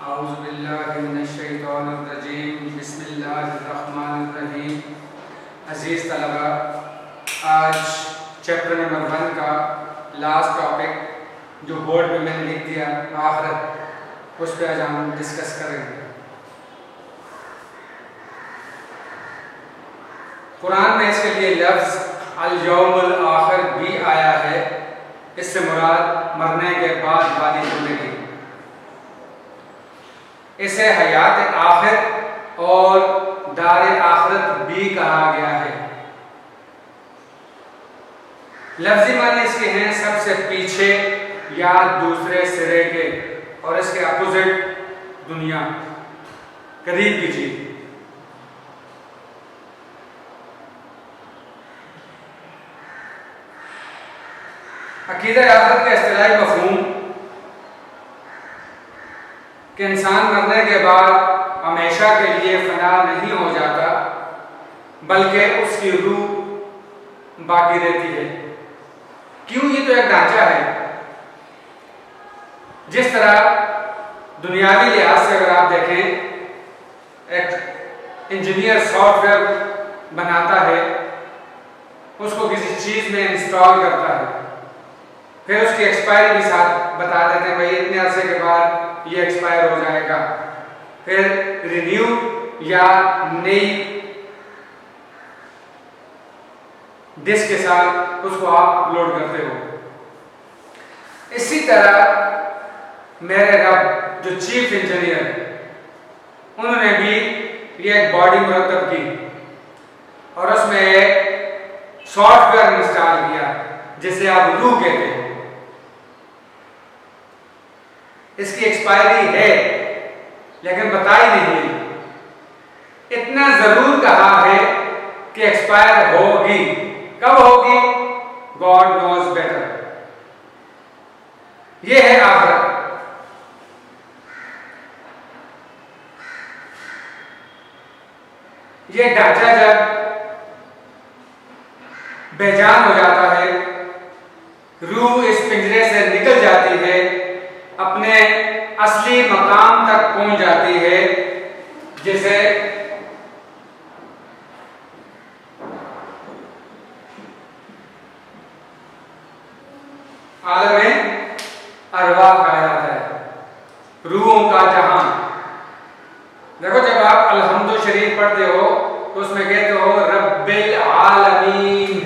औज़ुबिल्लाहिमिनश्शैतानिर्रजीम बिस्मिल्लाहिर्रहमानिर्रहीम। अज़ीज़ तलबा, आज चैप्टर नंबर 1 का लास्ट टॉपिक जो बोर्ड पे मैंने लिख दिया आखिरत, उस पर आज हम डिस्कस करेंगे। कुरान में इसके लिए लफ्ज़ अल-यौमुल आखिर भी आया है। इससे मुराद मरने के बाद वाली ज़िंदगी, इसे हयात आखिर और दार आखिरत भी कहा गया है। लफ्ज़ी माने इसके हैं सबसे पीछे या दूसरे सिरे के, और इसके अपोजिट दुनिया, करीब की चीज। अकीदा आखिरत का इस्तिलाही मफ़हूम कि इंसान मरने के बाद हमेशा के लिए फना नहीं हो जाता, बल्कि उसकी रूह बाकी रहती है। क्यों? ये तो एक ढांचा है। जिस तरह दुनियावी लिहाज से अगर आप देखें, एक इंजीनियर सॉफ्टवेयर बनाता है, उसको किसी चीज़ में इंस्टॉल करता है, फिर उसकी एक्सपायरी भी साथ बता देते हैं, भाई इतने अरसे के बाद ये एक्सपायर हो जाएगा। फिर रिन्यू या नई डिस्क के साथ उसको आप अपलोड करते हो। इसी तरह मेरे रब जो चीफ इंजीनियर, उन्होंने भी ये एक बॉडी मुरतब की और उसमें एक सॉफ्टवेयर इंस्टॉल किया जिसे आप रूह कहते हो। इसकी एक्सपायरी है लेकिन बताई नहीं है। इतना जरूर कहा है कि एक्सपायर होगी। कब होगी? God knows better. यह है आखिरत। यह ढांचा जब बेजान हो जाता है, रूह इस पिंजरे से निकल जाती है, अपने असली मकाम तक पहुंच जाती है, जिसे आलमे अरवाह कहा जाता है, रूहों का जहां। देखो, जब आप अलहम्दु शरीफ पढ़ते हो तो उसमें कहते हो रब्बिल आलमीन,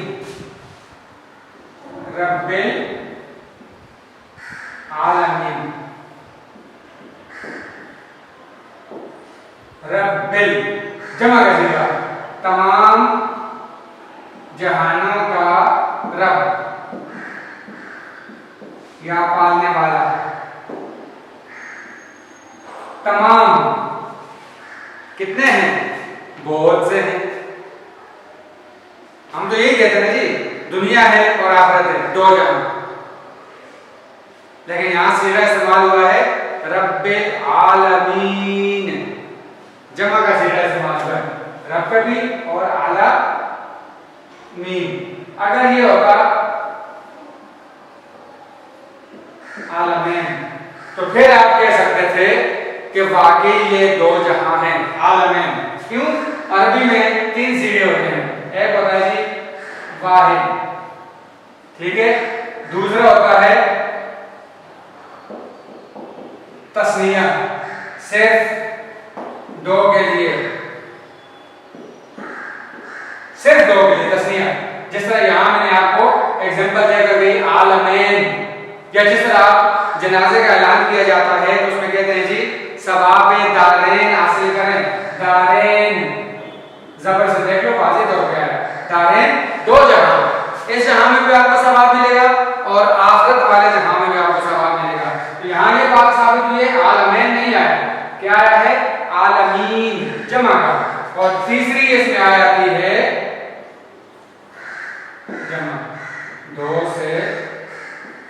रब्बिल आलमीन, रब्बिल जमा का सीगा, तमाम जहानों का रब या पालने वाला। तमाम कितने हैं? बहुत से हैं। हम तो यही कहते हैं जी, दुनिया है और आखिरत है, दो जहां। लेकिन यहां सीधा इस्तेमाल हुआ है रब्बिल आलमीन, जमा का सीधा इस्तेमाल हुआ है, रब भी और आला मीन। अगर ये होता आलमीन तो फिर आप कह सकते थे कि वाकई ये दो जहां हैं, आलमीन। क्यों? अरबी में 3 सीधे होते हैं। एक होता है जी वाहिद, ठीक है। दूसरा होता है तस्निया, सिर्फ दो के लिए, सिर्फ दो के लिए तस्निया। जिस तरह यहां मैंने आपको एग्जांपल देकर गई आलमीन, या जिस तरह आप जनाजे का ऐलान किया जाता है तो उसमें कहते हैं जी सवाबे दारेन हासिल करें। दारेन जबर से देख लो, वाज़ेह तौर पे है दारेन, दो जहां। इस जहां में भी आपको सवाब मिलेगा और आखिरत वाले जहां में भी आपको सवाब मिलेगा। तो यहां ये बात साबित हुई है, आलमीन नहीं आया, क्या आया है? आलमीन जमा का। और तीसरी इसमें आ जाती है जमा, दो से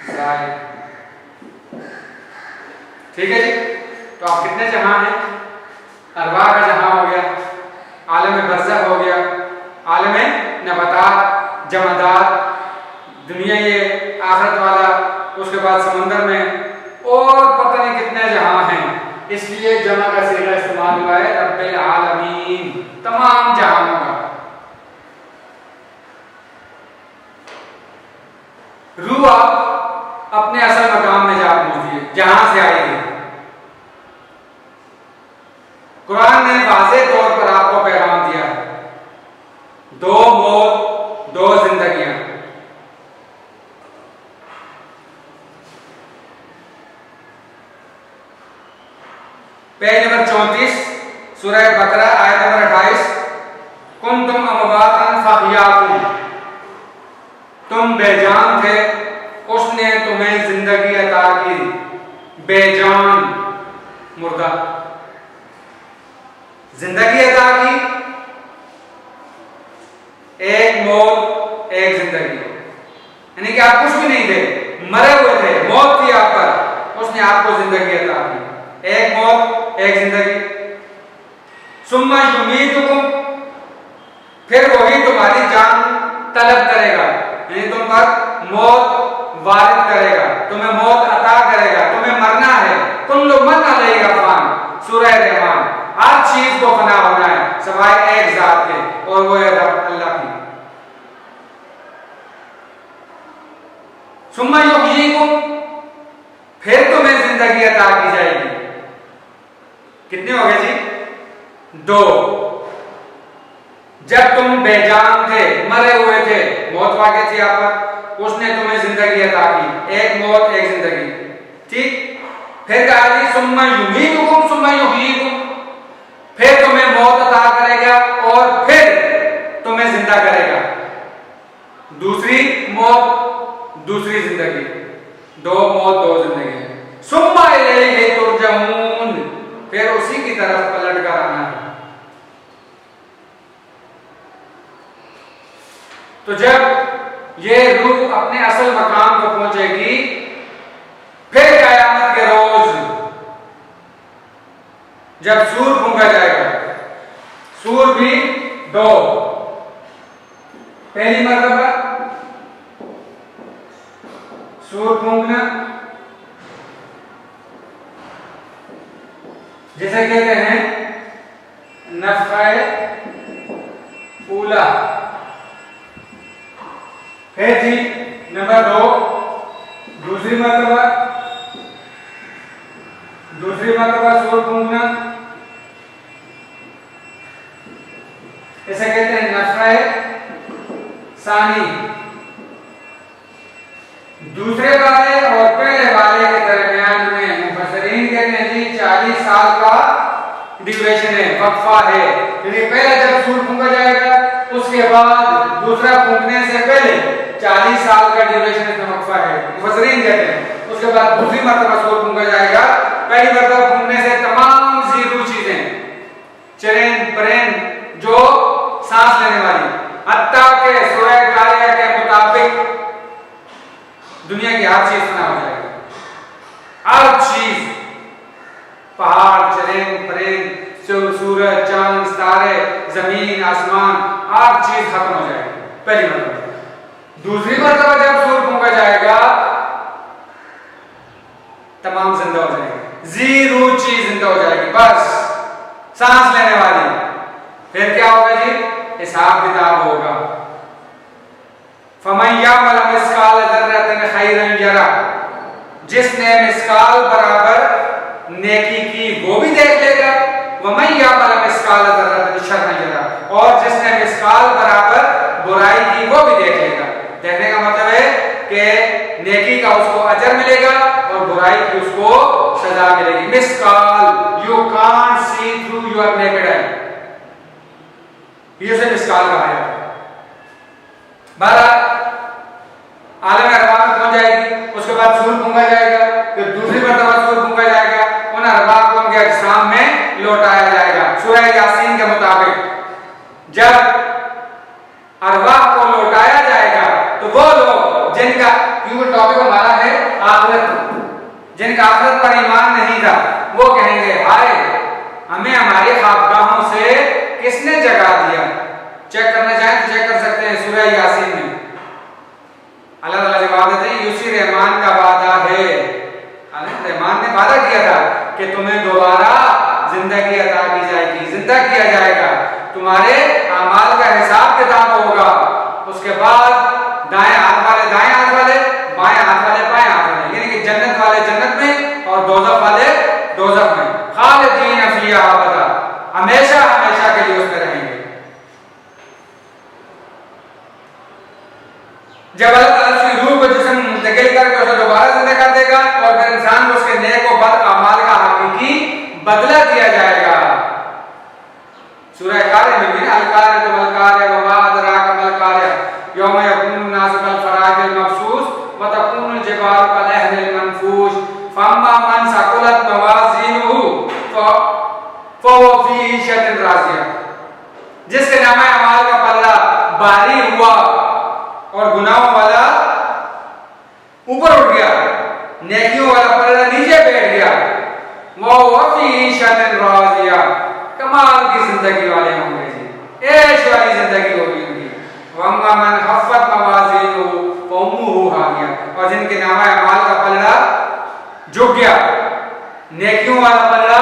जायद, ठीक है जी। तो आप कितने जहां हैं? अरवाह का जहां हो गया, आलम बरज़ख हो गया, आलम नबातात, जमादात, दुनिया ये आखिरत वाला, उसके बाद समंदर में और पता नहीं कितने जहां हैं। इसलिए अपने असल मकाम में जा पहुंची है जहां से आई थी। कुरान ने वाज़ेह तौर पर आपको पैगाम दिया है, दो मौत दो जिंदगियां। पेज नंबर 34 सूरह बकरा आयत नंबर 28, कुंतुम अमवातन फअहयाकुम, तुम बेजान थे उसने तुम्हें जिंदगी अता की। बेजान मुर्दा, जिंदगी अता की, एक मौत एक जिंदगी, यानी कि आप कुछ भी नहीं थे, मरे हुए थे, मौत थी आप पर, उसने आपको जिंदगी अता की। एक मौत एक जिंदगी। सुम्मा युमीतुकुम, फिर वही तुम्हारी जान तलब करेगा, यानी तुम पर मौत वारिद करेगा, तुम्हें मौत अता करेगा, तुम्हें मरना है। कुल्लु मन अलैहा फान, सूरह रहमान। हर चीज को फना होना है सिवाय एक जात के, और वो है रब अल्लाह की। सुम्मा युहयीकुम, फिर तुम्हें जिंदगी अता की जाएगी। कितने हो गए जी? दो। जब तुम बेजान थे, मरे हुए थे, मौत वाक़ई थी आप पर, उसने तुम्हें जिंदगी अता की। एक मौत एक जिंदगी, ठीक। फिर कहा जी सुम्मा युमीतुकुम सुम्मा युहयीकुम, फिर तुम्हें मौत अता करेगा और फिर तुम्हें जिंदा करेगा। दूसरी मौत दूसरी जिंदगी, दो मौत दो जिंदगी। सुम्मा इलैहि तुरजऊन, फिर उसी की तरफ पलट कर आना है। तो जब ये रूह अपने असल मकाम को पहुंचेगी, फिर कयामत के रोज जब सूर फूंका जाएगा, सूर भी दो, पहली मर्तबा सूर फूंकना, जिसे कहते हैं नफ़ख़े ऊला। फिर जी नंबर दो, दूसरी मर्तबा सूर फूंकना, इसे कहते हैं नफ़ख़े सानी। दूसरे वाले और पहले वाले के दरमियान में मुफस्सिरीन कहते हैं जी 40 साल का ड्यूरेशन है, वक्फा है। यानी पहले जब सूर फूंका जाएगा, उसके बाद दूसरा फूंकने से पहले 40 साल का ड्यूरेशन इसमें वक्फा है, मुफस्सिरीन कहते हैं। उसके बाद दूसरी मर्तबा सूर फूंका जाएगा। पहली मर्तबा फूंकने से तमाम जीरू चीजें, चरिंद परिंद जो सांस लेने वाली, हत्ता के सूरह कारिया के मुताबिक दुनिया की हर चीज फना हो जाएगी। हर चीज, पहाड़, चरिंद परिंद, सूरज, चांद, तारे, जमीन, आसमान, हर चीज खत्म हो जाएगी पहली मर्तबा। दूसरी मर्तबा जब सूर फूंका जाएगा, तमाम जिंदा हो जाएंगे, जीरो चीज जिंदा हो जाएगी, बस सांस लेने वाली। फिर क्या होगा जी? हिसाब किताब होगा। फमन यअमल मिस्काल दर्रतिन खैरन यरा, जिसने मिस्काल बराबर नेकी की वो भी देख लेगा। वमन यअमल मिस्काल दर्रतिन शर्रन यरा, और जिसने मिस्काल बराबर बुराई की वो भी देख लेगा। देखने का मतलब है कि नेकी का उसको अजर मिलेगा और बुराई की उसको सजा मिलेगी। मिस्काल, you can't see through your naked eye, ये से मिस्काल कहा है। बारह आलम अरवाह में पहुंच जाएगी, उसके बाद सूर फूंका जाएगा, फिर दूसरी मर्तबा सूर फूंका जाएगा, उन अरवाह को उनके अजसाम में लौटाया जाएगा। सूरह यासीन के मुताबिक जब अरवाह को लौटाया जाएगा तो वो लोग जिनका, क्योंकि टॉपिक हमारा है आखिरत, जिनका आखिरत पर ईमान नहीं था, वो कहेंगे हाय हमें हमारे ख्वाबगाहों से किसने जगा दिया। चेक करना चाहें तो चेक कर सकते हैं सूरह यासीन में। अल्लाह ताला जवाब देते हैं यूसी रहमान का वादा है, रहमान ने वादा किया था कि तुम्हें दोबारा जिंदगी अता की जाएगी, जिंदा किया जाएगा, तुम्हारे अमाल का हिसाब किताब होगा। उसके बाद दाएं हाथ वाले दाएं हाथ वाले, बाएं हाथ वाले बाएं हाथ वाले, और दोज़ख वाले दोज़ख में। खालिदीन फीहा अबदा, हमेशा हमेशा के लिए उसमें रहेंगे। जब अल्लाह ताला उसकी रूह को जिस्म मुंतकिल करके उसे दोबारा जिंदा कर देगा और फिर इंसान को उसके नेक और बद अमाल का हकीकी बदला दिया जाएगा। सूरह कारिया में भी अल कारिया तो मल कारिया व मा अदराका मल कारिया यौम यकुनु नासु कल फराशिल मबसूस व तकुनु जिबालु कल अहनिल मनफूश फअम्मा मन सकुलत मवाज़ीनुहु फहुव फी ईशतिन राज़िया, जिसके नामे अमाल का पल्ला भारी हुआ और गुनाहों वाला ऊपर उठ गया, नेकियों वाला पल्ला नीचे बैठ गया, वो फी ईशतिन राज़िया, कमाल की जिंदगी वाले होंगे जी, ऐश वाली जिंदगी होगी उनकी। वअम्मा मन खफ़्फ़त मवाज़ीनुहु फउम्मुहु हाविया, और जिनके नामे अमाल का पल्ला झुक गया, नेकियों वाला पल्ला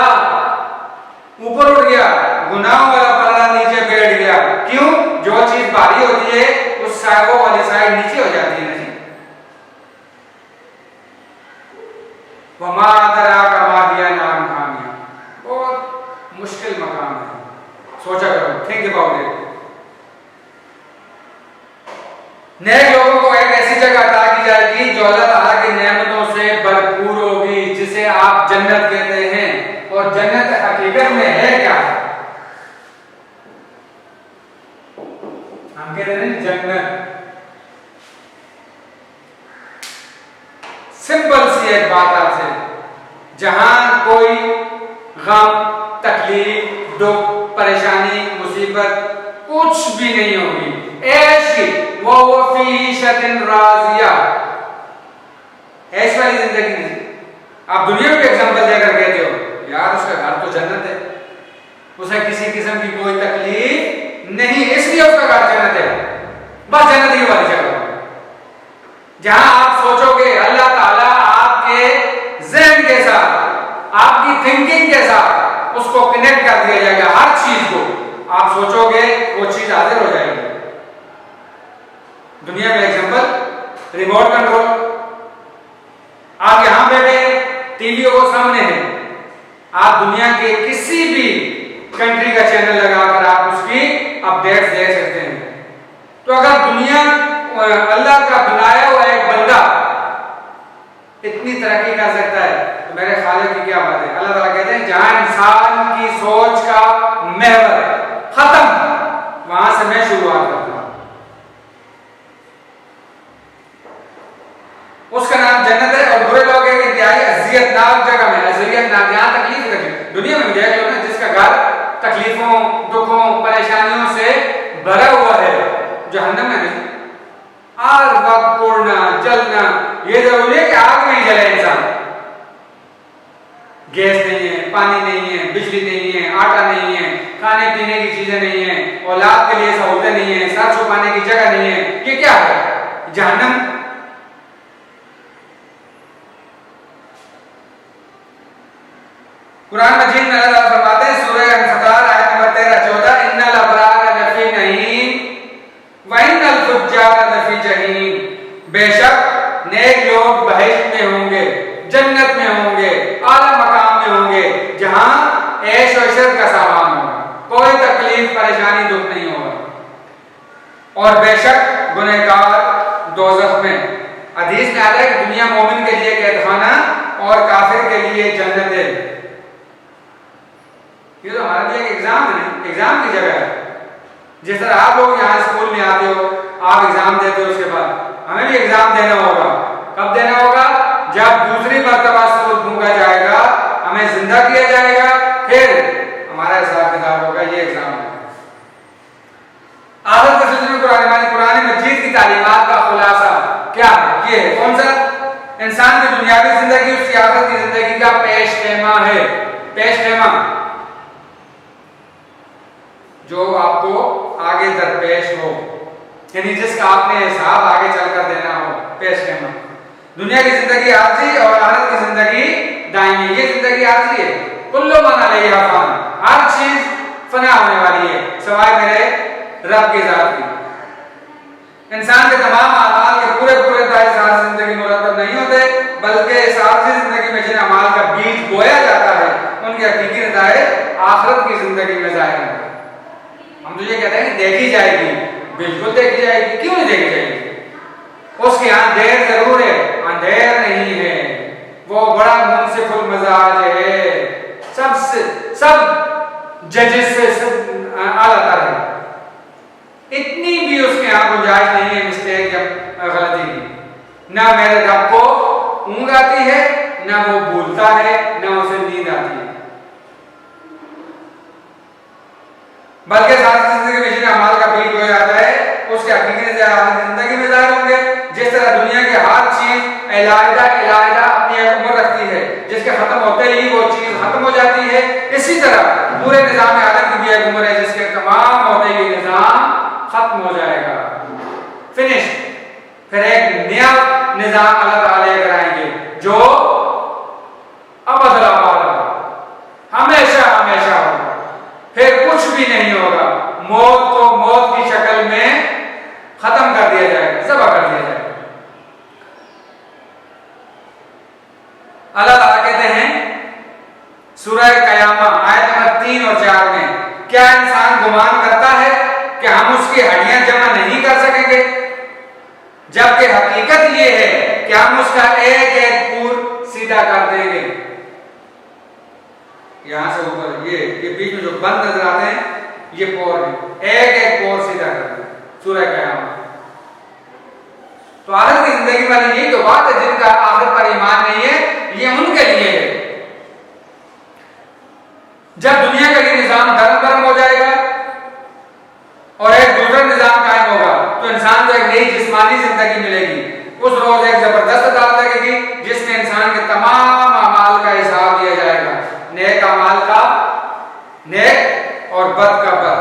ऊपर उठ गया, गुनाहों वाला पल्ला नीचे बैठ गया। क्यों? जो चीज भारी होती है उस साइडों वाली साइड नीचे हो जाती है ना। वमा अदराका मा हिया नाम हामिया, बहुत मुश्किल मकाम है, सोचा करो, थिंक अबाउट इट। नेक लोगों को एक ऐसी जगह अता की जाएगी जो अल्लाह ताला की नेमतों से भरपूर होगी, जिसे आप जन्नत कहते हैं। और जन्नत हकीकत में है क्या? हम कहते हैं जन्नत, सिंपल सी एक बात आपसे, जहां कोई गम, तकलीफ, दुख, परेशानी, मुसीबत कुछ भी नहीं होगी, ऐसी वो फी ईशतिन राज़िया, ऐसी वाली जिंदगी नहीं। आप दुनिया में एग्जांपल देकर कहते हो यार उसका घर तो जन्नत है, उसे किसी किस्म की कोई तकलीफ नहीं, इसलिए उसका घर जन्नत है। बस जन्नत ही वाली जगह जहां आप सोचोगे अल्लाह ताला आपके ज़हन के साथ, आपकी थिंकिंग के साथ उसको कनेक्ट कर दिया जाएगा। हर चीज को आप सोचोगे वो चीज हाजिर हो जाएगी। दुनिया में एग्जांपल, रिमोट कंट्रोल, आप यहां बैठे टीवी वो सामने है, आप दुनिया के किसी भी कंट्री का चैनल लगाकर आप उसकी अपडेट्स देख सकते हैं। तो अगर दुनिया अल्लाह का बनाया हुआ एक बंदा इतनी तरक्की कर सकता है तो मेरे खालिक की क्या बात है। अल्लाह ताला कहते हैं जहां इंसान की सोच का महवर खत्म, वहां से मैं शुरुआत करता हूं। उसका नाम जन्नत है। और बुरे लोग एक इंतहाई अज़ियतनाक जगह में, अज़ियतनाक यहां तकलीफ तकलीफ दुनिया में देख लो ना, जिसका घर तकलीफों, दुखों, परेशानियों से भरा हुआ है, जहन्नम में नहीं। हर वक्त पोड़ना, जलना, ये जरूरी है कि आग में ही जले इंसान। गैस नहीं है, पानी नहीं है, बिजली नहीं है, आटा नहीं है, खाने पीने की चीजें नहीं है, औलाद के लिए सहूलतें नहीं है, सर छुपाने की जगह नहीं है, ये क्या है? जहन्नम। कुरान मजीद में अल्लाह फरमाते हैं सूरह अल-फतर आयत नंबर 13-14, इन्नल अबरार लफी नईम व इन्नल फुज्जार लफी जहीम, बेशक नेक लोग बहिश्त में होंगे, जन्नत में होंगे, आला मकाम में होंगे, जहां ऐश और इशरत का सामान होगा, कोई तकलीफ, परेशानी, दुख नहीं होगा। और बेशक गुनहगार दोज़ख में। हदीस में आता है कि दुनिया मोमिन के लिए कैदखाना और काफिर के लिए जन्नत है। ये तो हमारे लिए एक एग्जाम है, एग्जाम की जगह है। जिस तरह आप लोग यहाँ स्कूल में आते हो, आप एग्जाम देते हो, उसके बाद हमें भी एग्जाम देना होगा। कब देना होगा? जब दूसरी मर्तबा सूर फूंका जाएगा, हमें जिंदा किया जाएगा, फिर हमारा हिसाब किताब होगा। ये एग्जाम है। आखिर के सिलसिले में कुरान मजीद की तालीमात का खुलासा क्या है? ये है कौन सा? इंसान की दुनियावी जिंदगी उसकी आखिरत की जिंदगी का पेशखेमा है। पेशखेमा जो आपको आगे दरपेश हो, यानी जिसका आपने हिसाब आगे चलकर देना हो, पेशखेमा। दुनिया की जिंदगी आरजी और आखिरत की जिंदगी दायमी। ये जिंदगी आरजी है, कुल्लु मन अलैहा फान, हर चीज फना होने वाली है सिवाय मेरे रब की जात की। इंसान के तमाम आमाल के पूरे पूरे जिंदगी मुरतब नहीं होते, बल्कि इस आरजी जिंदगी में में जिन अमाल का बीज बोया जाता है उनके हकीकी नतीजे आखिरत की जिंदगी में जाहिर होंगे। हम तो ये कहते हैं कि देखी जाएगी, बिल्कुल देखी जाएगी, क्यों नहीं देखी जाएगी? उसके यहाँ देर जरूर है, अंधेर नहीं है। वो बड़ा मुंसिफुल मिजाज है, सब जजेस से सब आला तर है। इतनी भी उसके यहाँ गुंजाइश नहीं है मिस्टेक या गलती की। ना मेरे रब को ऊँग आती है, ना वो भूलता है, ना उसे नींद आती है। बल्कि सारी जिंदगी में जिन अमाल का बीज बोया जाता है उसके हकीकी नतीजे जिंदगी में जाहिर होंगे। जिस तरह दुनिया की हर चीज इलाहिदा अपनी एक उम्र रखती है, जिसके खत्म होते ही वो चीज खत्म हो जाती है, इसी तरह पूरे निजाम आलम की भी एक उम्र है जिसके तमाम होते ही निजाम खत्म हो जाएगा, फिनिश। फिर एक नया निजाम अल्लाह ताला लेकर आएंगे जो अबद होगा, हमेशा हमेशा होगा, फिर कुछ भी नहीं होगा। मौत को मौत की शक्ल में खत्म कर दिया जाएगा, ज़बह कर दिया जाएगा। अल्लाह ताला कहते हैं सूरह क़यामा आयत नंबर 3 और 4 में, क्या इंसान गुमान करता है कि हम उसकी हड्डियां जमा नहीं कर सकेंगे, जबकि हकीकत ये है कि हम उसका एक एक पूर सीधा कर देंगे। यहां से ऊपर ये बीच में जो बंद नजर आते हैं ये पोर है, एक एक पोर सीधा कर देंगे। सूरह क़यामा। तो आखिरत की जिंदगी वाली यही तो बात है, जिनका आखिरत पर ईमान नहीं है ये उनके लिए है। जब दुनिया का ये निजाम धर्म हो जाएगा और एक दूसरा निजाम कायम होगा तो इंसान को एक नई जिस्मानी जिंदगी मिलेगी। उस रोज एक जबरदस्त अदालत लगेगी जिसमें इंसान के तमाम अमाल का हिसाब दिया जाएगा, नेक अमाल का नेक और बद का बद।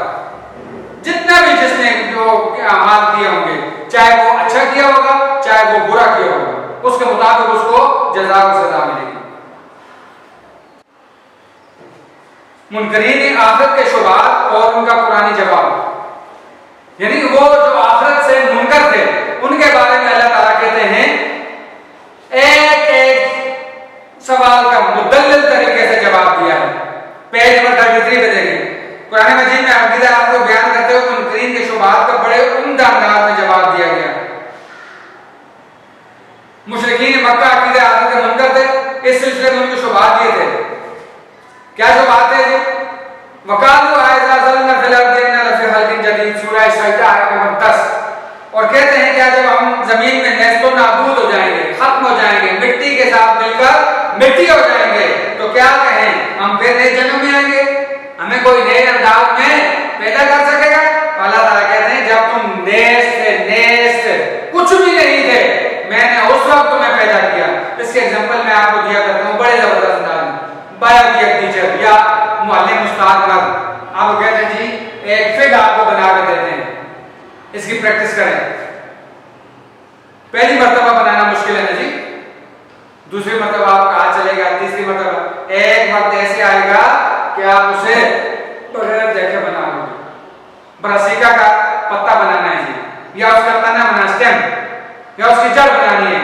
जितना भी जिसने जो अमाल किए होंगे, चाहे वो अच्छा किया होगा चाहे वो बुरा किया होगा, उसके मुताबिक उसको जज़ा और सजा मिलेगी। मुनकरीन आखिरत के शुबहात और उनका पुरानी जवाब, यानी वो जो आखिरत से मुनकर थे उनके बारे में अल्लाह ताला कहते हैं एक एक सवाल का मुदल्लल तरीके से जवाब दिया है। पेज नंबर 33 पे देखें, कुरान मजीद में अकीदा आपको बयान करते हुए मुनकरीन के शुबहात का बड़े उम्दा अंदाज में जवाब दिया गया। मुशरिकीन मक्का अकीदा आखिरत के मुनकर थे, इस सिलसिले में उनके शुबहात ये थे। क्या शुबहात है जी? वकालू आयज़ा ज़लना फिल अर्दि इन्ना लफ़ी खल्क़िन जदीद, सूरह सजदा आयत नंबर 10। और कहते हैं क्या जब हम जमीन में नेस्तो नाबूद हो जाएंगे, खत्म हो जाएंगे, मिट्टी के साथ मिलकर मिट्टी हो जाएंगे, तो क्या कहें हम फिर नए जन्म में आएंगे, हमें कोई नए अंदाज में पैदा कर सकेगा? अल्लाह ताला कहते हैं जब तुम नेस्त कुछ भी नहीं थे, मैंने उस वक्त तुम्हें पैदा किया। इसके एग्जांपल मैं आपको दिया करता हूँ बड़े जबरदस्त अंदाज में। बायो की एक टीचर या मुअल्लिम उस्ताद आपको कहते हैं जी एक फिग आपको बना के देते हैं, इसकी प्रैक्टिस करें। पहली मर्तबा बनाना मुश्किल है ना जी, दूसरी मर्तबा आपका हाथ चलेगा, तीसरी मर्तबा एक वक्त ऐसे आएगा कि आप उसे बगैर देखे बना लोगे। ब्रासिका का पत्ता बनाना है जी, या उसका तना बनाना, स्टेम, या उसकी जड़ बनानी है,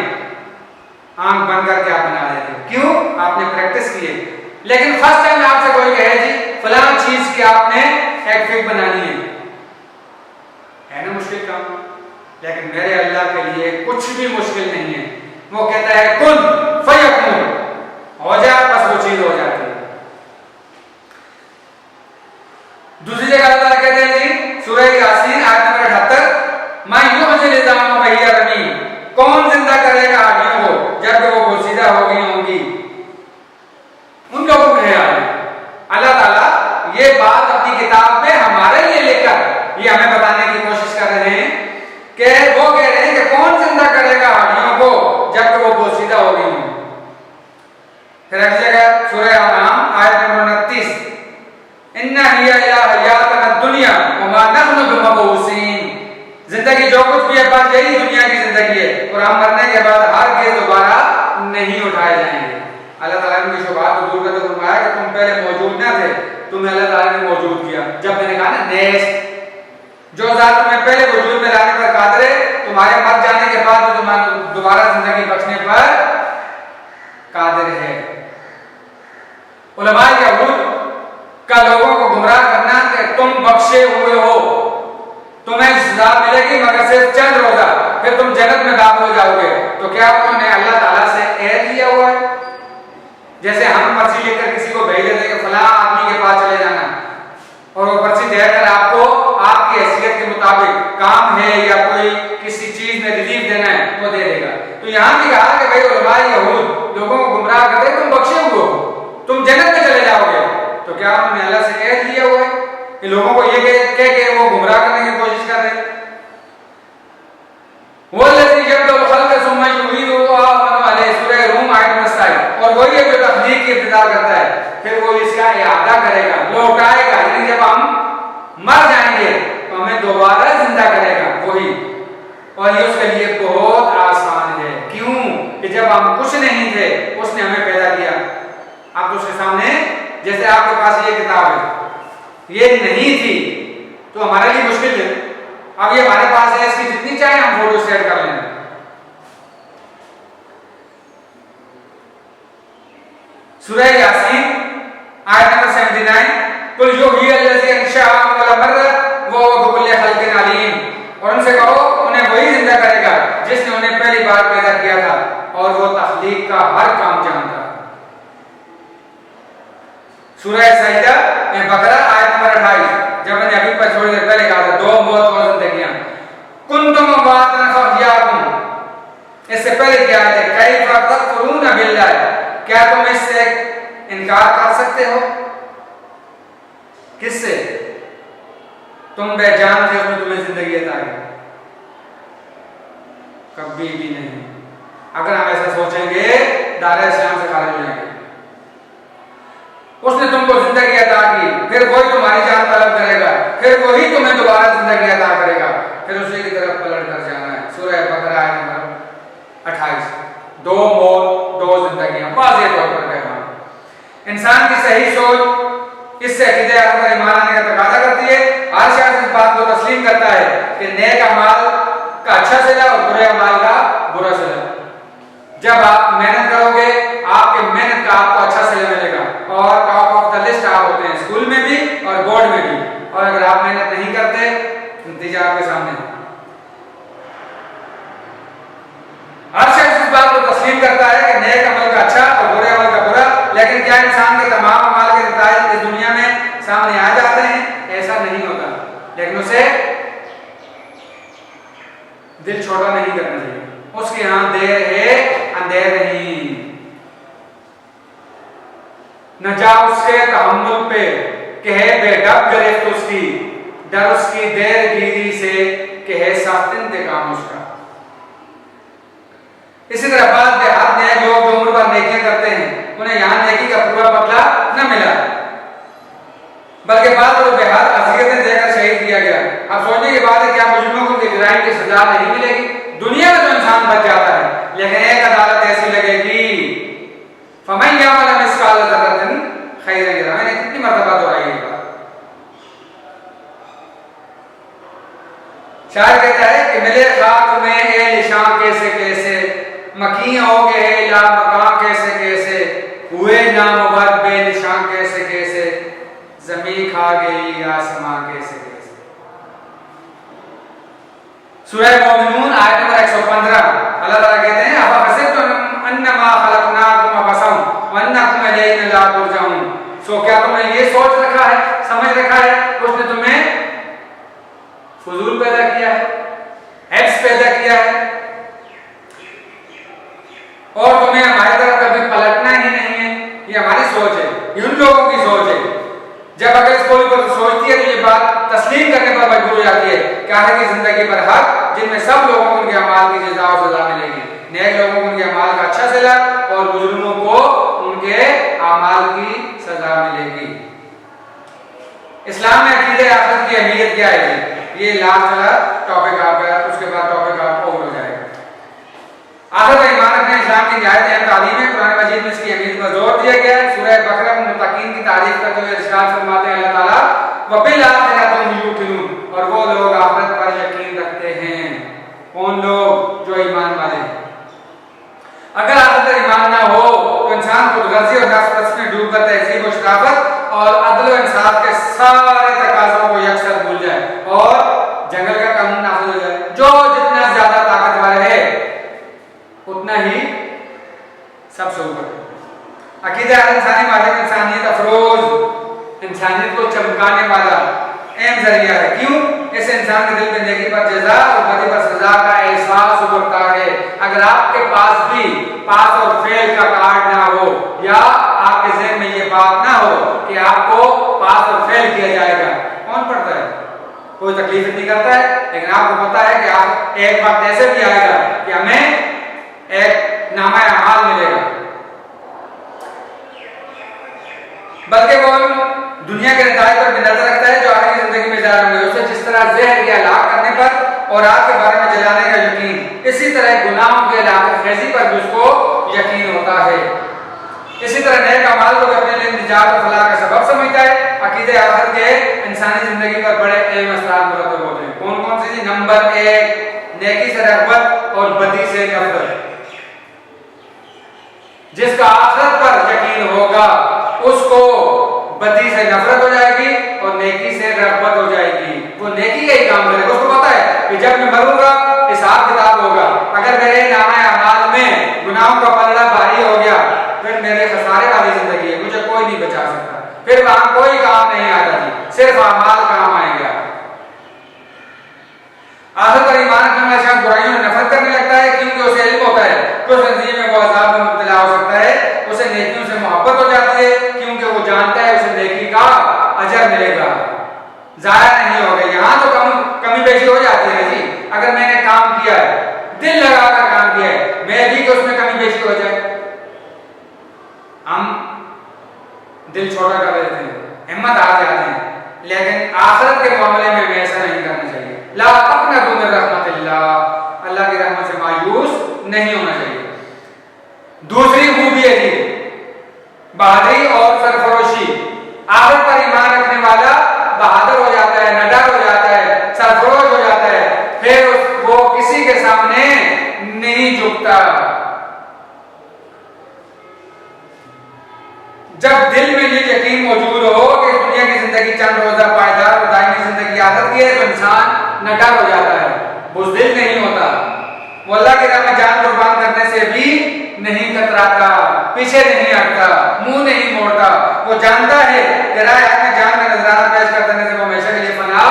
आंख बंद करके आप बना देते हैं। क्यों? आपने प्रैक्टिस की है। लेकिन फर्स्ट टाइम आपसे कोई कहे जी फलां चीज की आपने एक फिग बनानी है ना मुश्किल काम। लेकिन मेरे अल्लाह के लिए कुछ भी मुश्किल नहीं है। वो कहता है कुन फयकुन, हो जा, बस वो चीज हो जाती है। दूसरी जगह अल्लाह कहते हैं जी सूरह यासीन आयत नंबर 78, मैं युहजिल इज़ाम व हिय रमीम, कौन जिंदा करेगा हड्डियों को जब वो बोसीदा हो गई होंगी। उन लोगों में है अल्लाह ताला ये बात अपनी किताब में हमारे लिए लेकर ये हमें बताने की कोशिश कर रहे हैं कि वो कह रहे हैं कि कौन जिंदा करेगा हड्डियों को जब वो बोसीदा हो गई होंगी। फिर अगली जगह सूरह अनाम आयत नंबर 29, इन्ना हिया इला हयातुद दुनिया व मा नहनु बिमबऊसीन, जिंदगी जो कुछ भी है बस यही दुनिया की जिंदगी है और हम मरने के बाद हरगिज़ दोबारा नहीं उठाए जाएंगे। अल्लाह ताला ने शुबहात को दूर करके फरमाया कि तुम पहले मौजूद न थे, तुम्हें अल्लाह ताला ने मौजूद किया। जब मैंने कहा ना नेस्ट, जो ज़ात तुम्हें पहले वजूद में लाने पर कादिर है, तुम्हारे मर जाने के बाद तुम्हारे दोबारा जिंदगी बख्शने पर कादिर है। उलमाए यहूद का लोगों को गुमराह करना कि तुम बख्शे हुए हो, तुम्हें सजा मिलेगी मगर सिर्फ चंद रोजा, फिर तुम जन्नत में दाखिल हो जाओगे। तो क्या उन्होंने अल्लाह ताला से ऐद लिया हुआ है? जैसे हम पर्ची लेकर किसी को भेज देते हैं फलां आदमी के पास चले जाना, और वो पर्ची देकर आपको आपकी हैसियत के मुताबिक काम है या कोई किसी चीज में रिलीफ देना है वो दे देगा। तो यहाँ भी कहा कि भाई उलमाए यहूद लोगों को गुमराह करते तुम बख्शे हुए हो, तुम जन्नत में चले जाओगे। तो क्या उन्होंने अल्लाह से ऐद लिया हुआ है कि लोगों को ये कह के वो गुमराह करने की कोशिश कर रहे हैं? वो और वही है जो तखलीक की इब्तिदा करता है, फिर वो इसका इआदा करेगा, लौटाएगा, यानी जब हम मर जाएंगे तो हमें दोबारा जिंदा करेगा वही। और ये उसके लिए बहुत आसान है। क्यों? कि जब हम कुछ नहीं थे उसने हमें पैदा किया। आप तो उसके सामने, जैसे आपके पास ये किताब है, ये नहीं थी तो हमारे लिए मुश्किल है, अब ये हमारे पास है, इसकी जितनी चाहे हम फोटो सेट कर लेंगे। सूरह यासीन आयत नंबर 79, कुल युही अल्लज़ी अंशअ अव्वल मर्रा व हुवा बिकुल्लि खल्क़िन अलीम, और उनसे कहो उन्हें वही जिंदा करेगा जिसने उन्हें पहली बार पैदा किया था और वो तख्लीक का हर काम जानता है। सूरह सजदा में बकरा आयत नंबर 28, जब मैंने अभी पर थोड़ी देर पहले कहा था दो मौत और जिंदगियां, कुंतुम अमवातन फअहयाकुम, इससे पहले क्या है कैफ तकफुरून बिल्लाह, क्या तुम इससे इनकार कर सकते हो? किससे? तुम बेजान थे उसमें तुम्हें जिंदगी अता की? कभी भी नहीं। अगर हम ऐसा सोचेंगे दायरा इस्लाम से खारिज हो जाएंगे। उसने तुमको जिंदगी अता की, फिर वही तुम्हारी जान तलब करेगा, फिर वही तुम्हें दोबारा जिंदगी अता करेगा, फिर उसी की तरफ पलट कर जाना है। सूरह बकरा आयत नंबर 28, दो मौत दो जिंदगियां, वाज़ेह तौर पर कहना। इंसान की सही सोच इससे अकीदे पर ईमान आने का तकाजा करती है। हर शख्स इस बात को तस्लीम करता है कि नेक अमाल का अच्छा सिला और बुरे अमाल का बुरा सिला। जब आप मेहनत करोगे आपके मेहनत का आपको अच्छा सिला मिलेगा, और टॉप ऑफ द लिस्ट आप होते हैं स्कूल में भी और बोर्ड में भी। और अगर आप मेहनत नहीं करते नतीजा आपके सामने। हर शख्स इस बात को तस्लीम करता है कि नेक अमल का अच्छा और बुरे अमल का बुरा, लेकिन क्या इंसान के तमाम अमाल के नतीजे इस दुनिया में सामने आ जाते हैं? ऐसा नहीं होता, लेकिन उसे दिल छोटा नहीं करना चाहिए। उसके यहां देर है अंधेर नहीं। न जा उसके तहम्मुल पे कि है बेडब गिरफ्त उसकी, डर उसकी देर गिरी से कि है सख्त इंतकाम उसका। इसी तरह बाद देहात नेक लोग जो उम्र भर नेकियां करते हैं उन्हें यहाँ नेकी का पूरा बदला न मिला, बल्कि बाद में बेहद अज़ियतें देकर शहीद किया गया। अब सोचने की बात है क्या मुजरिमों को उनके जुर्म की सजा नहीं मिलेगी? दुनिया में तो इंसान बच जाता है, लेकिन एक अदालत ऐसी लगेगी फमन यअमल मिस्काल ज़र्रतिन खैरन यरा। मैंने कितनी मर्तबा दोहराई है बात। शायर कहता है कि मिले खाक में ए निशान कैसे कैसे, मकी हो गए ला मकां कैसे कैसे, हुए नामवर बेनिशान कैसे कैसे, ज़मीन खा गई आसमां कैसे कैसे। सूरह मोमिनून आयत नंबर 115, अल्लाह ताला कहते हैं अफा हसिबतुम अन्नमा खलकनाकुम अबसन व अन्नकुम इलैना ला तुरजऊन। सो क्या तुमने ये सोच रखा है, समझ रखा है उसने तुम्हें फजूल पैदा किया है, एप्स पैदा किया है, और तुम्हें हमारी तरफ कभी पलटना ही नहीं है? ये हमारी सोच है, ये उन लोगों की सोच है। जब अगर इस कोई पर सोचती है तो ये बात तस्लीम करने पर मजबूर हो जाती है कि आगे की जिंदगी पर हक, जिनमें सब लोगों को उनके अमाल की जज़ा और सजा मिलेगी। नेक लोगों को उनके अमाल का अच्छा सिला और मुजरिमों को उनके अमाल की सजा मिलेगी। इस्लाम में अकीदे आखिरत की अहमियत क्या है? ये लास्ट वाला टॉपिक आ गया, उसके बाद टॉपिक आपको ओवर हो जाएगा। आखिर में ईमान रखना इस्लाम की निहायत अहम तालीम है। कुरान मजीद में इसकी अहमियत पर जोर दिया गया है। सूरह बकरा में मुत्तकीन की तारीफ करते हुए इरशाद फरमाते हैं अल्लाह ताला व बिल आखिरति हुम यूकिनून, और वो लोग आखिरत पर यकीन रखते हैं। कौन लोग? जो ईमान वाले हैं। अगर आखिरत पर ईमान ना हो तो इंसान खुदगर्जी और नफ्स में डूबकर तहजीब और शराफत और अदल और इंसाफ के सारे तकाज़ों को यकसर भूल जाए और जंगल का कानून नाफिज हो जाए। जो जितना ज्यादा ताकतवर है उतना ही सबसे ऊपर। अकीदा इंसानी मालिक इंसानियत अफरोज, इंसानियत को चमकाने वाला अहम जरिया है। क्यों? इस इंसान के दिल में नेकी पर जज़ा और बदी पर सजा का एहसास उभरता है। अगर आपके पास भी पास और फेल का कार्ड ना हो या आपके ज़हन में ये बात ना हो कि आपको पास और फेल किया जाएगा, कौन पढ़ता है? कोई तकलीफ नहीं करता है। लेकिन आपको पता है कि आप एक वक्त ऐसे भी आएगा कि हमें एक नामा अमाल मिलेगा। बल्कि वो दुनिया के नताइज पर भी नजर रखता है जो आगे जिंदगी में जारी होंगे। उसे जिस तरह जहर के हलाक करने पर और आग के बारे में जलाने का यकीन, इसी तरह गुनाहों के हलाकत खेजी पर भी उसको यकीन होता है। इसी तरह नेक अमाल को अपने लिए निजात और फलाह का सबब समझता है। अकीदे आखिरत के इंसानी जिंदगी पर बड़े अहम असरात मुरतब होते हैं। कौन कौन से? नंबर 1, नेकी से रग़बत और बदी से नफरत। जिसका आखिरत पर यकीन होगा उसको बदी से नफरत हो जाएगी और नेकी से रग़बत हो जाएगी। वो नेकी का ही काम करेगा। उसको पता है कि जब मैं मरूंगा हिसाब किताब होगा। अगर मेरे नामा अमाल में गुनाहों का पलड़ा भारी हो गया फिर मेरे खसारे वाली जिंदगी है, मुझे कोई नहीं बचा सकता। फिर वहां कोई काम नहीं आता जी, सिर्फ अमाल काम आएगा। आखिर पर ईमान रखने वाला शख्स बुराइयों में नफरत करने लगता है क्योंकि उसे इल्म होता है कि उस नतीजे में वो अज़ाब में मुब्तला हो सकता है। उसे नेकियों से मोहब्बत हो जाती है क्योंकि वो जानता है उसे नेकी का अजर मिलेगा, जाया नहीं होगा। यहाँ तो कमी पेशी हो जाती है जी। अगर मैंने काम किया है, दिल लगाकर काम किया है, मैं भी कि उसमें कमी पेशी हो जाए, हम दिल छोटा कर देते हैं, हिम्मत हार जाते हैं। लेकिन आखिरत के मामले में ऐसा नहीं करना चाहिए। ला तक़नतू मिन रहमतिल्लाह, अल्लाह की रहमत से मायूस नहीं होना चाहिए। दूसरी खूबी है जी बहादुरी और सरफरोशी। आखिरत पर ईमान रखने वाला बहादुर हो जाता है, निडर हो जाता है, सरफरोश हो जाता है। फिर वो किसी के सामने नहीं झुकता। जब दिल में ये यकीन मौजूद हो कि दुनिया की जिंदगी चंद रोजा पायदार और दायमी जिंदगी आदत की है तो इंसान निडर हो जाता है, बुज़दिल नहीं होता। वो अल्लाह की राह में जान कुर्बान करने से भी नहीं कतराता, पीछे नहीं हटता, मुंह नहीं मोड़ता। वो जानता है कि राह में जान का नजराना पेश करने से वो हमेशा के लिए फना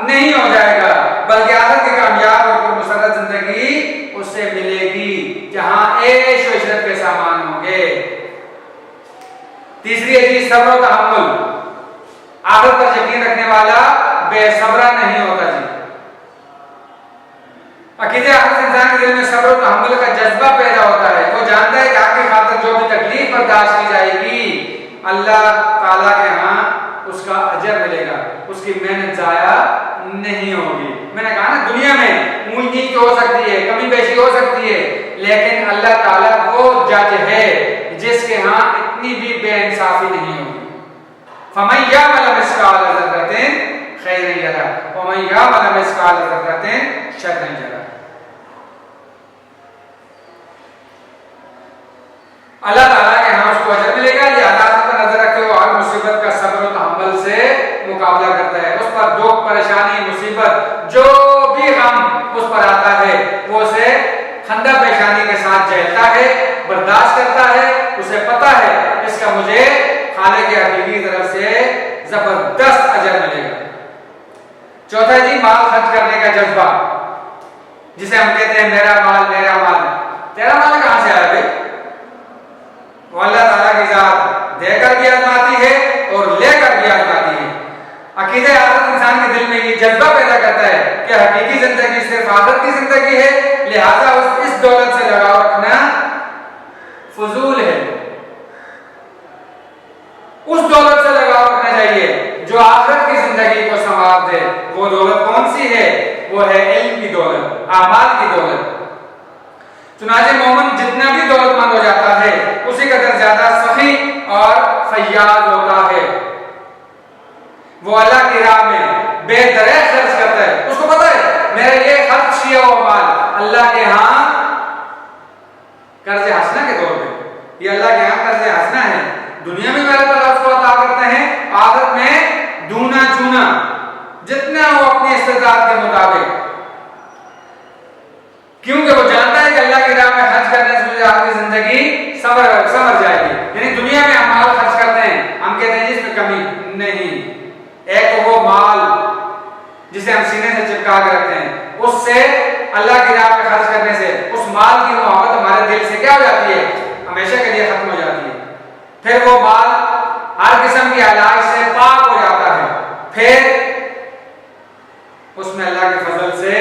नहीं हो जाएगा, बल्कि आखिर की कामयाब और मुसर्रत जिंदगी उससे मिलेगी जहां ऐश और इशरत के सामान होंगे। तीसरी है जी सब्र और तहम्मुल। आखिरत पर यकीन रखने वाला बेसब्रा नहीं होता जी। अकीदे आखिर इंसान के दिल में सब्र और तहम्मुल का जज्बा पैदा होता है। वो जानता है कि आपकी खातिर जो भी तकलीफ बर्दाश्त की जाएगी अल्लाह ताला के यहाँ उसका अजर मिलेगा, उसकी मेहनत जाया नहीं होगी। मैंने कहा ना दुनिया में ऊंच नीच हो सकती है, कमी पेशी हो सकती है, लेकिन अल्लाह ताला वो जज है जिसके यहाँ इतनी भी बेइंसाफी नहीं होगी। फमन यअमल मिस्काल ज़र्रतिन खैरन यरा वमन यअमल मिस्काल ज़र्रतिन शर्रन यरा। अल्लाह ताला के यहाँ उसको अजर मिलेगा। लिहाजा पर नजर रखे वो हर मुसीबत का सब्र और तहम्मुल से मुकाबला करता है। उस पर दुख, परेशानी, मुसीबत जो भी हम उस पर आता है वो उसे खंदा पेशानी के साथ झेलता है, बर्दाश्त करता है। उसे पता है इसका मुझे खालिक के हकीकी की तरफ से जबरदस्त अजर मिलेगा। चौथा जी माल खर्च करने का जज्बा, जिसे हम कहते हैं मेरा माल मेरा माल। तेरा माल कहां से आया भाई? वो अल्लाह ताला की जात देकर भी आजमाती है और लेकर भी आजमाती है। अकीदे आखिरत इंसान के दिल में ये जज्बा पैदा करता है कि हकीकी जिंदगी सिर्फ आखिरत की जिंदगी है, लिहाजा इस दौलत से लगाव रखना फजूल है। उस दौलत से लगाव रखना चाहिए जो आखिरत की जिंदगी को संवार दे। वो दौलत कौन सी है? वो है इल्म की दौलत, आमाल की दौलत। चुनाचे मोमिन जितना भी दौलतमंद हो जाता है उसी कदर ज्यादा सखी और फैयाज होता है। वो अल्लाह की राह में बेदरेक खर्च करता है। उसको पता है मेरा ये खर्च किया हुआ माल अल्लाह के यहाँ कर्ज हसना के तौर पे, ये अल्लाह के यहाँ कर्ज दुनिया में अल्लाह ताला उसको अता करते हैं, आखिरत में दूना चूना जितना वो अपनी इस्तिताअत के मुताबिक, क्योंकि वो जानता है कि अल्लाह की राह में खर्च करने से मुझे आखिरी जिंदगी संवर जाएगी। यानी दुनिया में हम माल खर्च करते हैं, हम कहते हैं इसमें कमी नहीं। एक वो माल जिसे हम सीने से चिपका के रखते हैं, उससे अल्लाह की राह में खर्च करने से उस माल की मोहब्बत हमारे दिल से क्या हो जाती है, हमेशा के लिए खत्म हो जाती है। फिर वो माल हर किस्म की इलाज से पाक हो जाता है, फिर उसमें अल्लाह के फजल से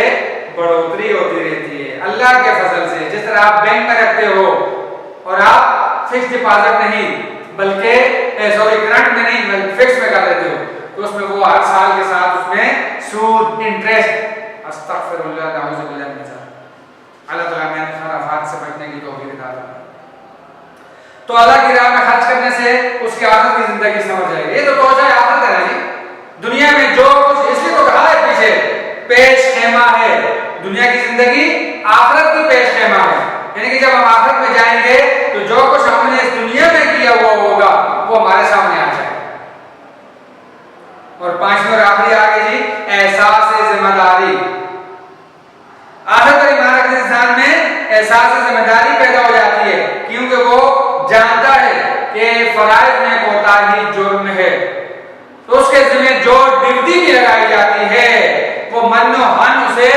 बढ़ोतरी होती रहती है। अल्लाह के फजल से, जिस तरह आप बैंक में रखते हो और आप फिक्स डिपॉजिट नहीं बल्कि करंट में नहीं फिक्स में कर देते हो, तो उसमें वो हर साल के साथ उसमें सूद इंटरेस्ट अस्तगफिरुल्लाह नाउज़ुबिल्लाह मिन ज़ालिक। अल्लाह ताला में खराफात से बचने की तौफीक अता फरमाए। तो अल्लाह की राह में खर्च करने से उसकी आखिरत की जिंदगी समझ जाएगी। ये तो तोजा आखिरत है ना जी। दुनिया में जो कुछ, इसलिए तो कहा है पीछे पेश खेमा है, दुनिया की जिंदगी आखिरत की पेश खेमा है। यानी कि जब हम आखिरत में जाएंगे तो जो कुछ हमने इस दुनिया में किया हुआ होगा वो हमारे सामने आ जाएगा। और पांचवी और आखिरी आगे जी, एहसास जिम्मेदारी। आखिर पर ईमान रखने इंसान में एहसास जिम्मेदारी पैदा हो जाती है, क्योंकि वो जानता है कि फराइज में कोताही जुर्म है, तो उसके जिम्मे जो ड्यूटी भी लगाई जाती है वो मन्नो हन उसे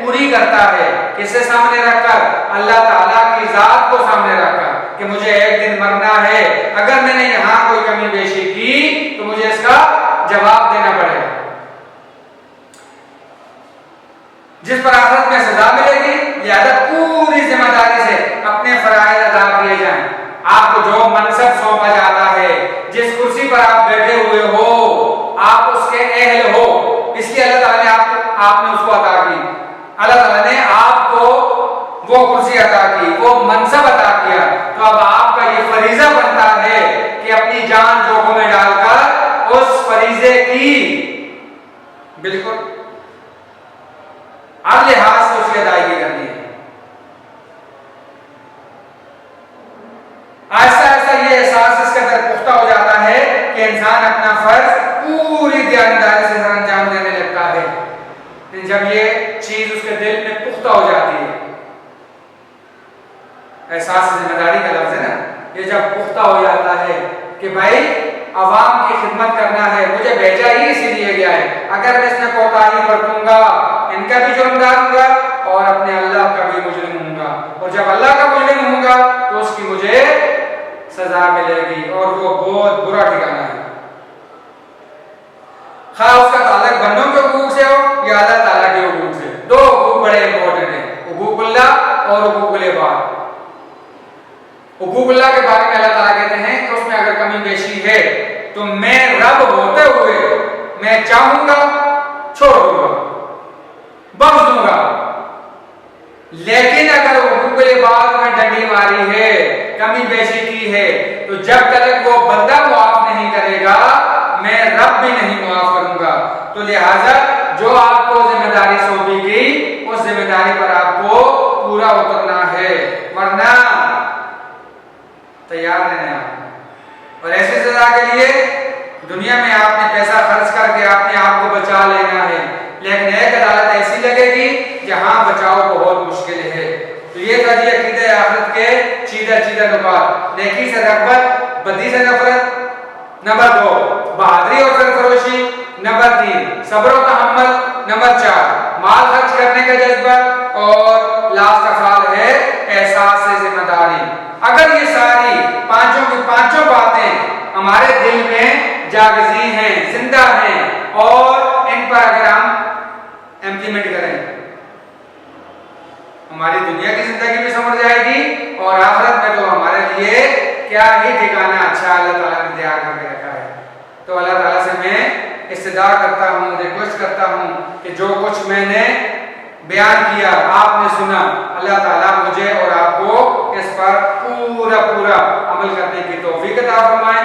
पूरी करता है। किसे सामने रखकर? अल्लाह ताला की जात को सामने रखकर कि मुझे एक दिन मरना है, अगर मैंने यहां कोई कमी पेशी की तो मुझे इसका जवाब देना पड़ेगा। जिस पर आखिरत में सजा मिलेगी, लिहाजा पूरी जिम्मेदारी से अपने फराइज अदा किए जाएं। आपको जो मनसब सौंपा जाता है, जिस कुर्सी पर आप बैठे हुए हो, आप उसके अहल हो, इसलिए अल्लाह ताला ने आपने उसको अता की। अल्लाह ताला ने आपको वो कुर्सी अता की, वो मनसब अता किया, तो अब आपका ये फरीजा बनता है कि अपनी जान जोखों में डालकर उस फरीजे की बिल्कुल हर लिहाज से उसकी अदायगी करनी है। ऐसा ऐसा ये एहसास इसके अंदर पुख्ता हो जाता है कि इंसान अपना फर्ज पूरी दयानदारी से अंजाम देने लगता है। जब ये चीज उसके दिल में पुख्ता हो जाती है, एहसास जिम्मेदारी का लफ्ज है ना, ये जब पुख्ता हो जाता है कि भाई अवाम की खिदमत करना है, मुझे भेजा ही इसीलिए गया है, अगर मैं इसमें कोताही बरतूंगा इनका भी जुर्मदार होगा और अपने अल्लाह का भी मुजरिम होऊंगा, और जब अल्लाह का मुजरिम होऊंगा तो उसकी मुझे सजा मिलेगी, और वो बहुत बुरा ठिकाना है। खा उसका ताल्लुक बन्नों के हुकूक से हो या अल्लाह ताला के हुकूक से। दो हुकूक बड़े इंपॉर्टेंट हैं, हुकूकुल्लाह और हुकूकुल इबाद। हुकूकुल्लाह के बारे में अल्लाह ताला कहते हैं कि उसमें अगर कमी बेशी है तो मैं रब होते हुए मैं चाहूंगा छोड़ दूंगा, बख्श दूंगा, लेकिन अगर हुकूकुल इबाद में डंडी मारी है, कमी बेशी की है, तो जब तक वो बंदा मुआफ नहीं करेगा मैं रब भी नहीं मुआफ करूंगा। तो लिहाजा जो आपको जिम्मेदारी सौंपी गई उस जिम्मेदारी पर आपको पूरा उतरना है, वरना तैयार रहना है। और ऐसी सजा के लिए दुनिया में आपने पैसा खर्च करके आपने आप को बचा लेना है, लेकिन एक अदालत ऐसी लगेगी जहां बचाव बहुत मुश्किल है। तो ये था जी अकीदे आखिरत के चीदा नुकात। नेकी से रग़बत, बदी से नफरत। नंबर 2 बहादुरी और सरफरोशी। नंबर 3 सब्र और तहम्मुल। नंबर 4 माल खर्च करने का जज्बा, और लास्ट का फल है एहसास से जिम्मेदारी। अगर ये सारी पांचों की पांचों बातें हमारे दिल में जागजी हैं, जिंदा हैं, और इन पर अगर हम इम्प्लीमेंट करें, हमारी दुनिया की जिंदगी भी समझ जाएगी और आखिरत में तो हमारे लिए क्या ही ठिकाना अच्छा अल्लाह ताला ने तैयार करके रखा है। तो अल्लाह ताला से मैं इस्तदा करता हूँ, रिक्वेस्ट करता हूँ कि जो कुछ मैंने बयान किया, आपने सुना, अल्लाह ताला मुझे और आपको इस पर पूरा अमल करने की तौफीक अता फरमाए।